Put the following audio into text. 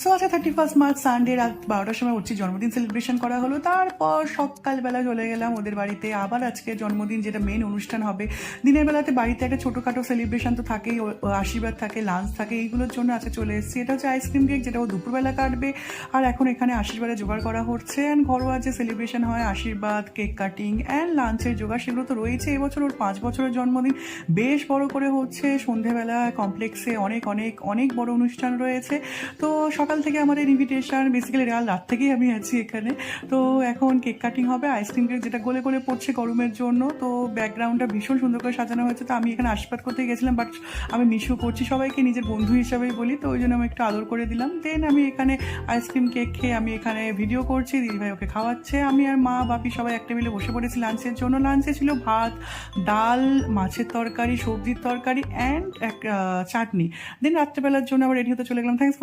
So আচ্ছা 31 March Sunday রাত 12টার সময় উঠছি, জন্মদিন সেলিব্রেশন করা হলো। তারপর সকালবেলা চলে গেলাম ওদের বাড়িতে, আবার আজকে জন্মদিন যেটা মেন অনুষ্ঠান হবে। দিনের বেলাতে বাড়িতে একটা ছোটোখাটো সেলিব্রেশন তো থাকেই, আশীর্বাদ থাকে, লাঞ্চ থাকে, এইগুলোর জন্য আজকে চলে এসেছি। এটা হচ্ছে আইসক্রিম কেক, যেটা ও দুপুরবেলা কাটবে। আর এখন এখানে আশীর্বাদে জোগাড় করা হচ্ছে। অ্যান্ড ঘরোয়া যে সেলিব্রেশন হয়, আশীর্বাদ, কেক কাটিং অ্যান্ড লাঞ্চের জোগাড়, সেগুলো তো রয়েছে। এবছর ওর 5 বছরের জন্মদিন বেশ বড় করে হচ্ছে। সন্ধেবেলা কমপ্লেক্সে অনেক অনেক অনেক বড় অনুষ্ঠান রয়েছে। তো সকাল থেকে আমাদের ইনভিটেশন, বেসিক্যালি রাত থেকেই আমি আছি এখানে। তো এখন কেক কাটিং হবে, আইসক্রিম কেক যেটা গলে গলে পড়ছে গরমের জন্য। তো ব্যাকগ্রাউন্ডটা ভীষণ সুন্দর করে সাজানো হয়েছে। তো আমি এখানে আশীর্বাদ করতে গেছিলাম, বাট আমি মিশও করছি সবাইকে, নিজের বন্ধু হিসাবেই বলি, তো ওই জন্য আমি একটু আদর করে দিলাম। দেন আমি এখানে আইসক্রিম কেক খেয়ে আমি এখানে ভিডিও করছি, দিদিভাই ওকে খাওয়াচ্ছে। আমি আর মা বাপি সবাই একটা মিলে বসে পড়েছি লাঞ্চের জন্য। লাঞ্চে ছিল ভাত, ডাল, মাছের তরকারি, সবজির তরকারি অ্যান্ড এক চাটনি। দেন রাত্রেবেলার জন্য আবার রেডি হতে চলে গেলাম। Thanks for